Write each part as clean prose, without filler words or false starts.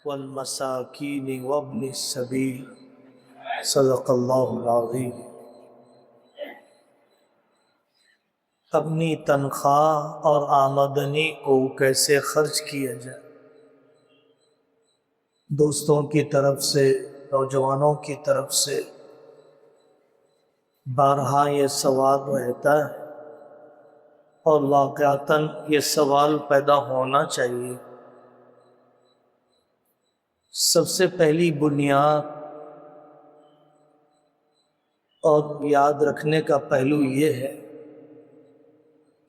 والمساکین وابن السبیل صدق اللہ العظیم۔ اپنی تنخواہ اور آمدنی کو کیسے خرچ کیا جائے؟ دوستوں کی طرف سے، نوجوانوں کی طرف سے بارہا یہ سوال رہتا ہے اور واقعتاً یہ سوال پیدا ہونا چاہیے۔ سب سے پہلی بنیاد اور یاد رکھنے کا پہلو یہ ہے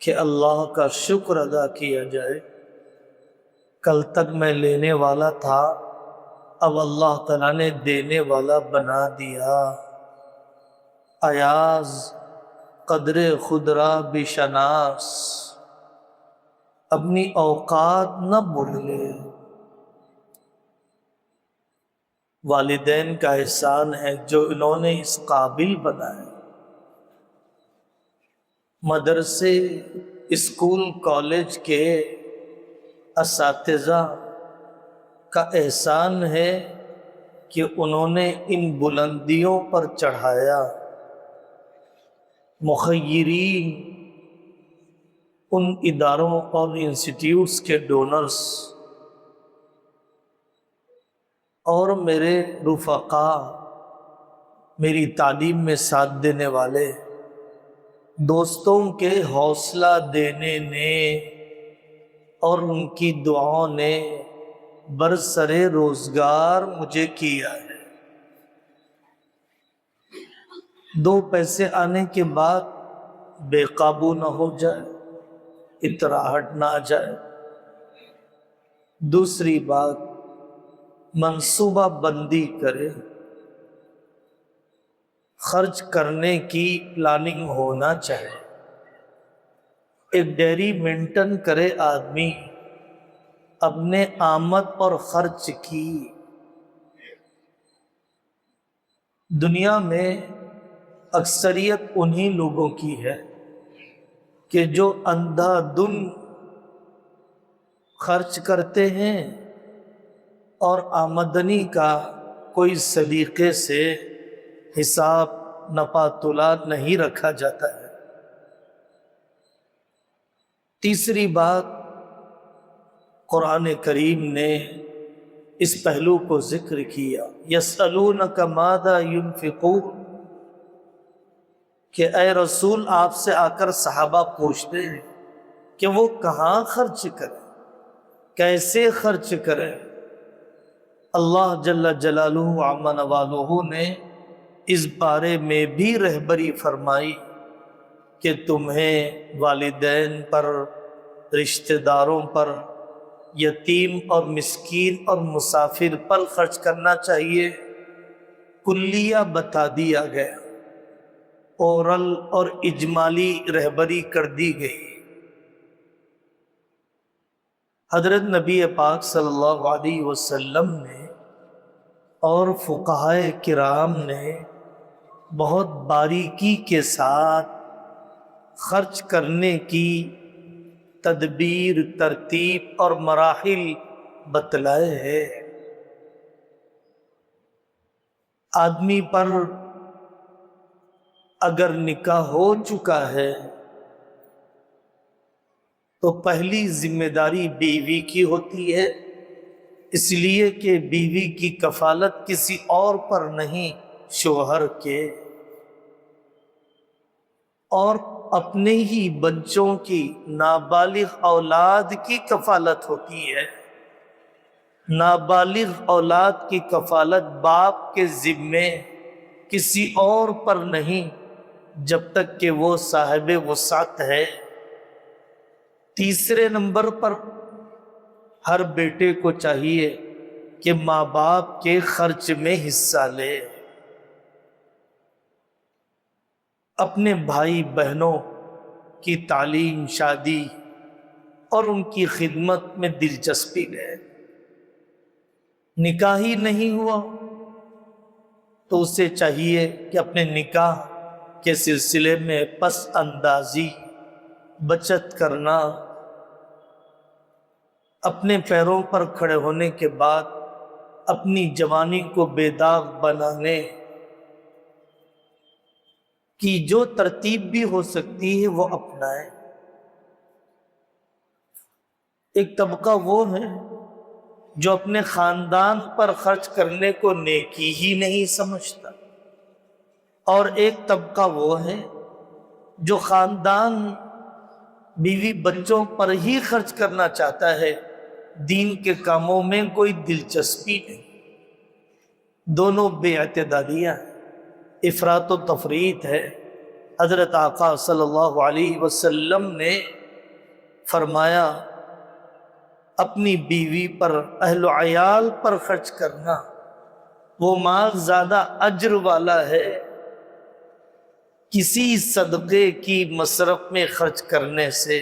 کہ اللہ کا شکر ادا کیا جائے۔ کل تک میں لینے والا تھا، اب اللہ تعالیٰ نے دینے والا بنا دیا۔ ایاز قدر خود را بشناس، اپنی اوقات نہ بھولے۔ والدین کا احسان ہے جو انہوں نے اس قابل بنائے۔ مدرسے، اسکول، کالج کے اساتذہ کا احسان ہے کہ انہوں نے ان بلندیوں پر چڑھایا۔ مخیرین، ان اداروں اور انسٹیٹیوٹس کے ڈونرز، اور میرے رفقا، میری تعلیم میں ساتھ دینے والے دوستوں کے حوصلہ دینے نے اور ان کی دعاؤں نے برسر روزگار مجھے کیا ہے۔ دو پیسے آنے کے بعد بے قابو نہ ہو جائے، اتراہٹ نہ آ جائے۔ دوسری بات، منصوبہ بندی کرے، خرچ کرنے کی پلاننگ ہونا چاہیے۔ ایک ڈائری مینٹین کرے آدمی اپنے آمد اور خرچ کی۔ دنیا میں اکثریت انہی لوگوں کی ہے کہ جو اندھا دھن خرچ کرتے ہیں اور آمدنی کا کوئی سلیقے سے حساب نپاتولات نہیں رکھا جاتا ہے۔ تیسری بات، قرآن کریم نے اس پہلو کو ذکر کیا، یسألونک ماذا ينفقون، کہ اے رسول آپ سے آ کر صحابہ پوچھتے ہیں کہ وہ کہاں خرچ کریں، کیسے خرچ کریں۔ اللہ جل جلالہ عم نوالہ نے اس بارے میں بھی رہبری فرمائی کہ تمہیں والدین پر، رشتہ داروں پر، یتیم اور مسکین اور مسافر پر خرچ کرنا چاہیے۔ کلیہ بتا دیا گیا، اورل اور اجمالی رہبری کر دی گئی۔ حضرت نبی پاک صلی اللہ علیہ وسلم نے اور فقہائے کرام نے بہت باریکی کے ساتھ خرچ کرنے کی تدبیر، ترتیب اور مراحل بتلائے ہیں۔ آدمی پر اگر نکاح ہو چکا ہے تو پہلی ذمہ داری بیوی کی ہوتی ہے، اس لیے کہ بیوی کی کفالت کسی اور پر نہیں، شوہر کے، اور اپنے ہی بچوں کی، نابالغ اولاد کی کفالت ہوتی ہے۔ نابالغ اولاد کی کفالت باپ کے ذمے، کسی اور پر نہیں جب تک کہ وہ صاحب وسعت ہے۔ تیسرے نمبر پر ہر بیٹے کو چاہیے کہ ماں باپ کے خرچ میں حصہ لے، اپنے بھائی بہنوں کی تعلیم، شادی اور ان کی خدمت میں دلچسپی لے۔ نکاح ہی نہیں ہوا تو اسے چاہیے کہ اپنے نکاح کے سلسلے میں پس اندازی، بچت کرنا، اپنے پیروں پر کھڑے ہونے کے بعد اپنی جوانی کو بے داغ بنانے کی جو ترتیب بھی ہو سکتی ہے وہ اپنائیں۔ ایک طبقہ وہ ہے جو اپنے خاندان پر خرچ کرنے کو نیکی ہی نہیں سمجھتا، اور ایک طبقہ وہ ہے جو خاندان، بیوی بچوں پر ہی خرچ کرنا چاہتا ہے، دین کے کاموں میں کوئی دلچسپی نہیں۔ دونوں بے اعتدالیاں، افراط و تفریط ہے۔ حضرت آقا صلی اللہ علیہ وسلم نے فرمایا اپنی بیوی پر، اہل و عیال پر خرچ کرنا وہ مال زیادہ اجر والا ہے کسی صدقے کی مصرف میں خرچ کرنے سے۔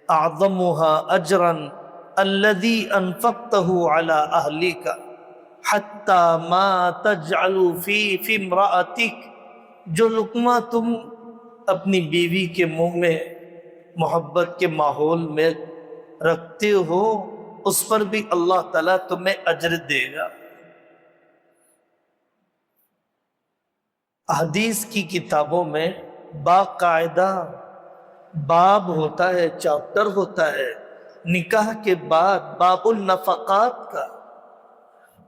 اعظمها اجرا الذي انفقته على اهلك حتى ما تجعل في امرأتك، جو لقمہ تم اپنی بیوی کے منہ میں محبت کے ماحول میں رکھتے ہو اس پر بھی اللہ تعالیٰ تمہیں اجر دے گا۔ حدیث کی کتابوں میں باقاعدہ باب ہوتا ہے، چیپٹر ہوتا ہے نکاح کے بعد، باب النفقات کا،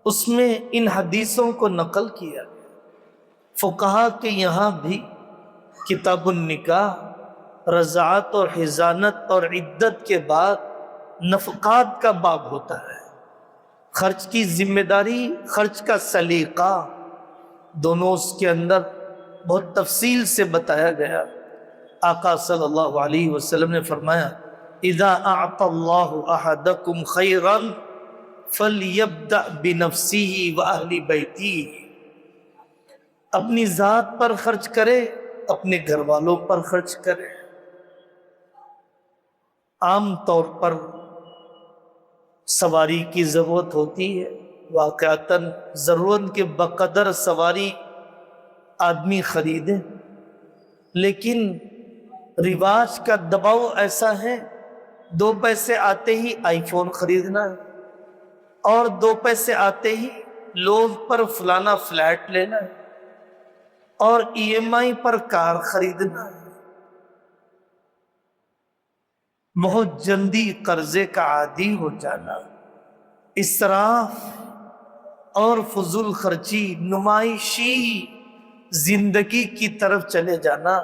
اس میں ان حدیثوں کو نقل کیا۔ فقہا کے یہاں بھی کتاب النکاح رضاعت اور حضانت اور عدت کے بعد نفقات کا باب ہوتا ہے۔ خرچ کی ذمہ داری، خرچ کا سلیقہ، دونوں اس کے اندر بہت تفصیل سے بتایا گیا۔ آقا صلی اللہ علیہ وسلم نے فرمایا اذا اعطى الله احدكم خيرا فليبدأ بنفسه واهل بيته، اپنی ذات پر خرچ کرے، اپنے گھر والوں پر خرچ کرے۔ عام طور پر سواری کی ضرورت ہوتی ہے، واقعتاً ضرورت کے بقدر سواری آدمی خریدے، لیکن رواج کا دباؤ ایسا ہے 2 پیسے آتے ہی آئی فون خریدنا ہے، اور 2 پیسے آتے ہی لون پر فلانا فلیٹ لینا ہے، اور ای ایم آئی پر کار خریدنا ہے۔ بہت جلدی قرضے کا عادی ہو جانا، اسراف اور فضول خرچی، نمائشی زندگی کی طرف چلے جانا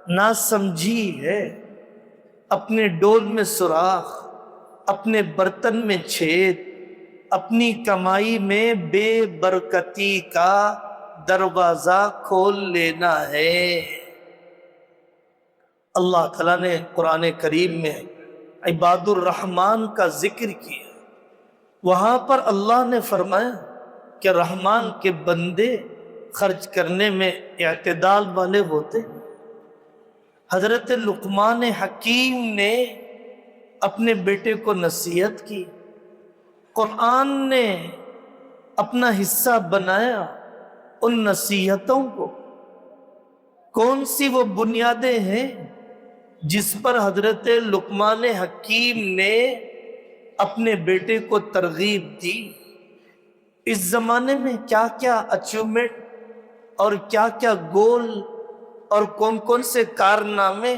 نا سمجھی ہے۔ اپنے ڈول میں سوراخ، اپنے برتن میں چھید، اپنی کمائی میں بے برکتی کا دروازہ کھول لینا ہے۔ اللہ تعالیٰ نے قرآن کریم میں عباد الرحمن کا ذکر کیا، وہاں پر اللہ نے فرمایا کہ رحمان کے بندے خرچ کرنے میں اعتدال والے ہوتے ہیں۔ حضرت لقمان حکیم نے اپنے بیٹے کو نصیحت کی، قرآن نے اپنا حصہ بنایا ان نصیحتوں کو۔ کون سی وہ بنیادیں ہیں جس پر حضرت لقمان حکیم نے اپنے بیٹے کو ترغیب دی؟ اس زمانے میں کیا کیا اچیومنٹ اور کیا کیا گول اور کون کون سے کارنامے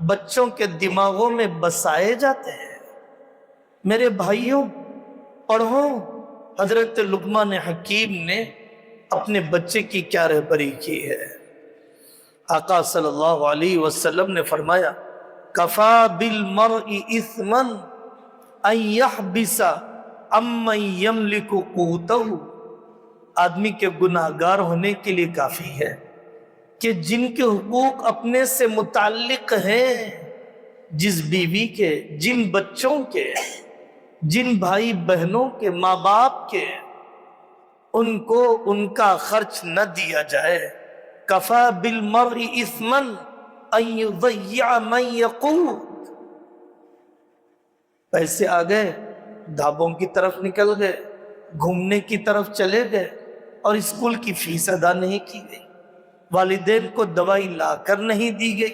بچوں کے دماغوں میں بسائے جاتے ہیں۔ میرے بھائیوں، پڑھو حضرت لقمان حکیم نے اپنے بچے کی کیا رہبری کی ہے۔ آقا صلی اللہ علیہ وسلم نے فرمایا کفا بالمرء اثما ان يحبس عمن يملك قوته، آدمی کے گناہگار ہونے کے لیے کافی ہے کہ جن کے حقوق اپنے سے متعلق ہیں، جس بیوی کے، جن بچوں کے، جن بھائی بہنوں کے، ماں باپ کے، ان کو ان کا خرچ نہ دیا جائے۔ کفا بالمرء اثما ان يضيع من يقوت، پیسے آ گئے، ڈھابوں کی طرف نکل گئے، گھومنے کی طرف چلے گئے، اور اسکول کی فیس ادا نہیں کی گئی، والدین کو دوائی لا کر نہیں دی گئی،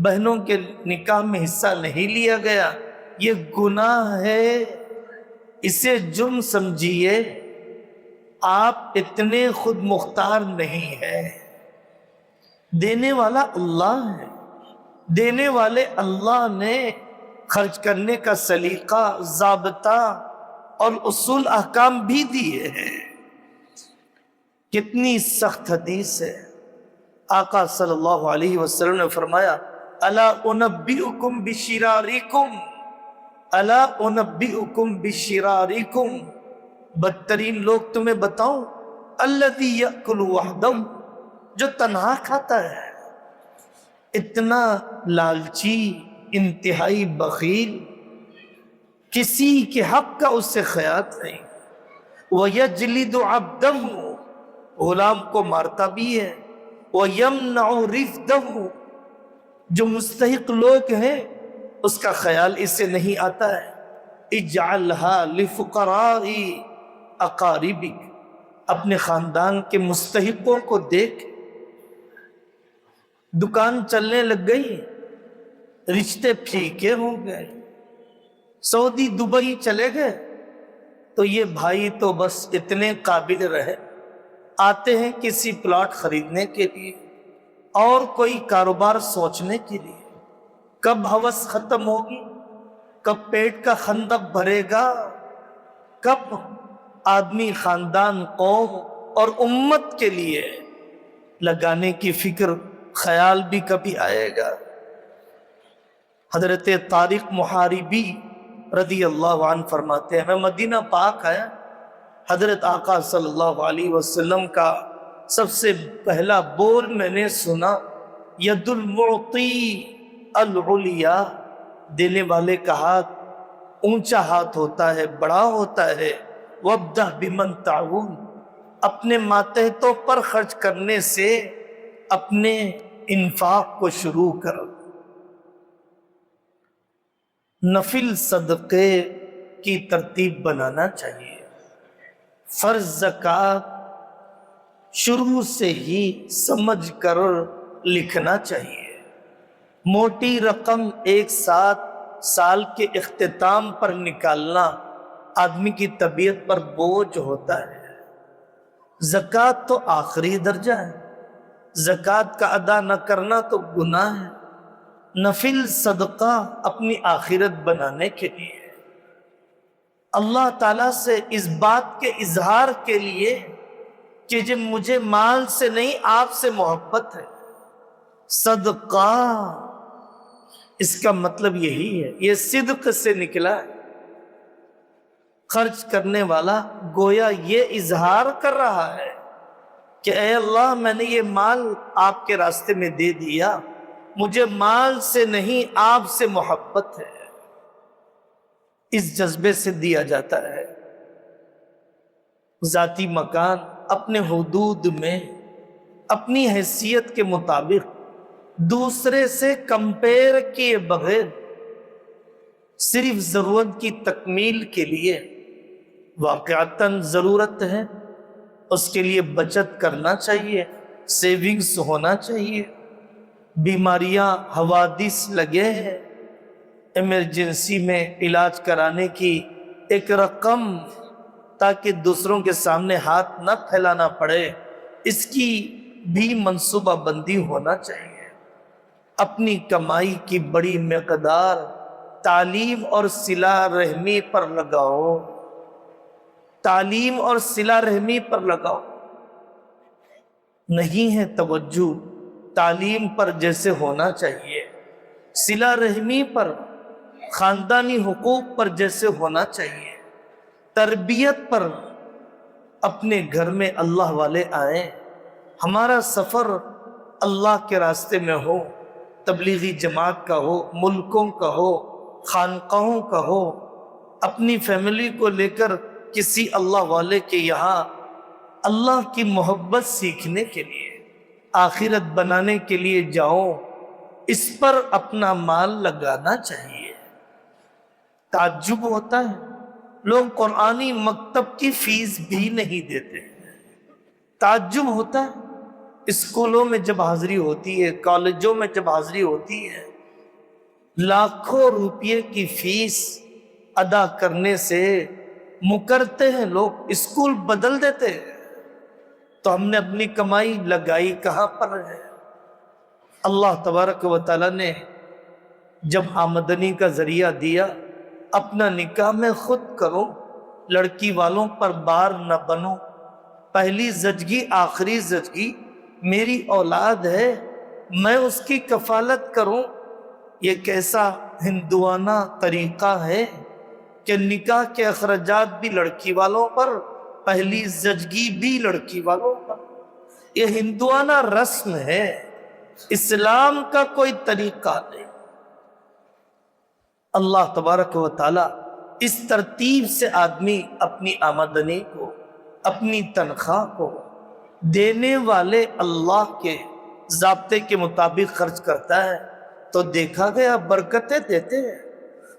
بہنوں کے نکاح میں حصہ نہیں لیا گیا۔ یہ گناہ ہے، اسے جرم سمجھیے، آپ اتنے خود مختار نہیں ہیں، دینے والا اللہ ہے، دینے والے اللہ نے خرچ کرنے کا سلیقہ، ضابطہ اور اصول احکام بھی دیے ہیں۔ کتنی سخت حدیث ہے، آقا صلی اللہ علیہ وسلم نے فرمایا الا انبئکم بشرارکم، الا انبئکم بشرارکم، بدترین لوگ تمہیں بتاؤں، الذی یأکل وحدہ، جو تنہا کھاتا ہے، اتنا لالچی، انتہائی بخیل، کسی کے حق کا اس سے خیال نہیں، وَيَجْلِدُ عَبْدَهُ، غلام کو مارتا بھی ہے، وَيَمْنَعُ رِفْدَهُ، جو مستحق لوگ ہیں اس کا خیال اس سے نہیں آتا ہے، اجعلها لفقراء اقاربک، اپنے خاندان کے مستحقوں کو دیکھ، دکان چلنے لگ گئی، رشتے پھیکے ہو گئے، سعودی دبئی چلے گئے تو یہ بھائی تو بس اتنے قابل رہے، آتے ہیں کسی پلاٹ خریدنے کے لیے اور کوئی کاروبار سوچنے کے لیے، کب ہوس ختم ہوگی، کب پیٹ کا خندق بھرے گا، کب آدمی خاندان، قوم اور امت کے لیے لگانے کی فکر، خیال بھی کبھی آئے گا۔ حضرت طارق محاربی رضی اللہ عنہ فرماتے ہیں، میں مدینہ پاک آیا، حضرت آقا صلی اللہ علیہ وسلم کا سب سے پہلا بول میں نے سنا، ید المعطی العلیٰ، دینے والے کا ہاتھ اونچا ہاتھ ہوتا ہے، بڑا ہوتا ہے، وابدأ بمن تعول، اپنے ماتحتوں پر خرچ کرنے سے اپنے انفاق کو شروع کرو۔ نفل صدقے کی ترتیب بنانا چاہیے، فرض زکوٰۃ شروع سے ہی سمجھ کر لکھنا چاہیے، موٹی رقم ایک ساتھ سال کے اختتام پر نکالنا آدمی کی طبیعت پر بوجھ ہوتا ہے۔ زکوٰۃ تو آخری درجہ ہے، زکوٰۃ کا ادا نہ کرنا تو گناہ ہے، نفل صدقہ اپنی آخرت بنانے کے لیے، اللہ تعالیٰ سے اس بات کے اظہار کے لیے کہ جب مجھے مال سے نہیں آپ سے محبت ہے، صدقہ اس کا مطلب یہی ہے، یہ صدق سے نکلا ہے۔ خرچ کرنے والا گویا یہ اظہار کر رہا ہے کہ اے اللہ میں نے یہ مال آپ کے راستے میں دے دیا، مجھے مال سے نہیں آپ سے محبت ہے، اس جذبے سے دیا جاتا ہے۔ ذاتی مکان اپنے حدود میں اپنی حیثیت کے مطابق دوسرے سے کمپیر کیے بغیر صرف ضرورت کی تکمیل کے لیے واقعتاً ضرورت ہے اس کے لیے بچت کرنا چاہیے، سیونگز ہونا چاہیے۔ بیماریاں حوادث لگے ہیں، ایمرجنسی میں علاج کرانے کی ایک رقم تاکہ دوسروں کے سامنے ہاتھ نہ پھیلانا پڑے، اس کی بھی منصوبہ بندی ہونا چاہیے۔ اپنی کمائی کی بڑی مقدار تعلیم اور صلہ رحمی پر لگاؤ، تعلیم اور صلہ رحمی پر لگاؤ۔ نہیں ہے توجہ تعلیم پر جیسے ہونا چاہیے، صلہ رحمی پر، خاندانی حقوق پر جیسے ہونا چاہیے، تربیت پر، اپنے گھر میں اللہ والے آئیں، ہمارا سفر اللہ کے راستے میں ہو، تبلیغی جماعت کا ہو، ملکوں کا ہو، خانقاہوں کا ہو، اپنی فیملی کو لے کر کسی اللہ والے کے یہاں اللہ کی محبت سیکھنے کے لیے، آخرت بنانے کے لیے جاؤ، اس پر اپنا مال لگانا چاہیے۔ تعجب ہوتا ہے لوگ قرآنی مکتب کی فیس بھی نہیں دیتے، تعجب ہوتا ہے اسکولوں میں جب حاضری ہوتی ہے، کالجوں میں جب حاضری ہوتی ہے، لاکھوں روپے کی فیس ادا کرنے سے مکرتے ہیں لوگ، اسکول بدل دیتے ہیں، تو ہم نے اپنی کمائی لگائی کہاں پر ہے؟ اللہ تبارک و تعالیٰ نے جب آمدنی کا ذریعہ دیا، اپنا نکاح میں خود کرو، لڑکی والوں پر بار نہ بنو، پہلی زچگی آخری زچگی میری اولاد ہے، میں اس کی کفالت کروں۔ یہ کیسا ہندوانہ طریقہ ہے کہ نکاح کے اخراجات بھی لڑکی والوں پر، پہلی زچگی بھی لڑکی والوں پر۔ یہ ہندوانہ رسم ہے، اسلام کا کوئی طریقہ نہیں۔ اللہ تبارک و تعالی اس ترتیب سے آدمی اپنی آمدنی کو، اپنی تنخواہ کو دینے والے اللہ کے ضابطے کے مطابق خرچ کرتا ہے تو دیکھا گیا برکتیں دیتے ہیں۔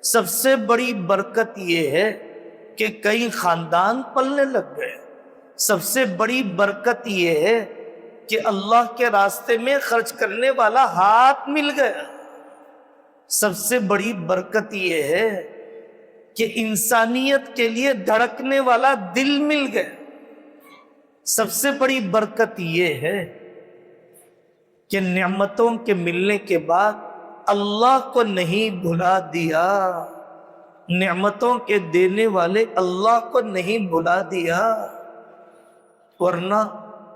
سب سے بڑی برکت یہ ہے کہ کئی خاندان پلنے لگ گئے۔ سب سے بڑی برکت یہ ہے کہ اللہ کے راستے میں خرچ کرنے والا ہاتھ مل گیا۔ سب سے بڑی برکت یہ ہے کہ انسانیت کے لیے دھڑکنے والا دل مل گیا۔ سب سے بڑی برکت یہ ہے کہ نعمتوں کے ملنے کے بعد اللہ کو نہیں بھلا دیا، نعمتوں کے دینے والے اللہ کو نہیں بھلا دیا، ورنہ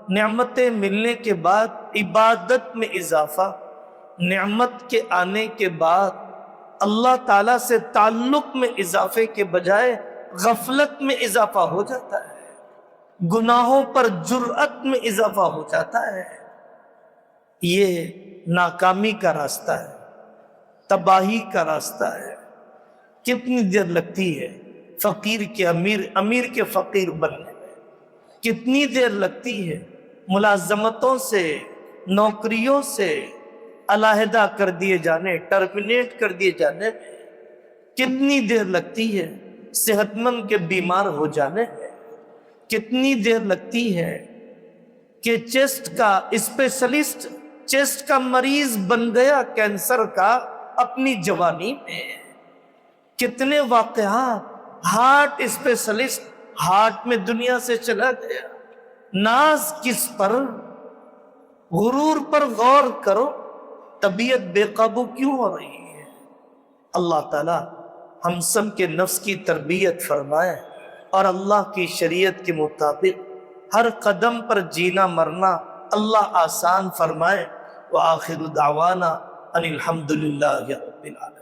نعمتیں ملنے کے بعد عبادت میں اضافہ، نعمت کے آنے کے بعد اللہ تعالیٰ سے تعلق میں اضافے کے بجائے غفلت میں اضافہ ہو جاتا ہے، گناہوں پر جرأت میں اضافہ ہو جاتا ہے۔ یہ ناکامی کا راستہ ہے، تباہی کا راستہ ہے۔ کتنی دیر لگتی ہے فقیر کے امیر، امیر کے فقیر بننے میں؟ کتنی دیر لگتی ہے ملازمتوں سے، نوکریوں سے علیحدہ کر دیے جانے، ٹرمینیٹ کر دیے جانے میں؟ کتنی دیر لگتی ہے صحت مند کے بیمار ہو جانے میں؟ کتنی دیر لگتی ہے کہ چیسٹ کا اسپیشلسٹ، چیسٹ کا مریض بن گیا کینسر کا اپنی جوانی میں؟ کتنے واقعات، ہارٹ اسپیشلسٹ ہارٹ میں دنیا سے چلا گیا۔ ناز کس پر؟ غرور پر غور کرو، طبیعت بے قابو کیوں ہو رہی ہے؟ اللہ تعالی ہم سب کے نفس کی تربیت فرمائے اور اللہ کی شریعت کے مطابق ہر قدم پر جینا مرنا اللہ آسان فرمائے۔ وآخر دعوانا ان الحمدللہ رب العالمین۔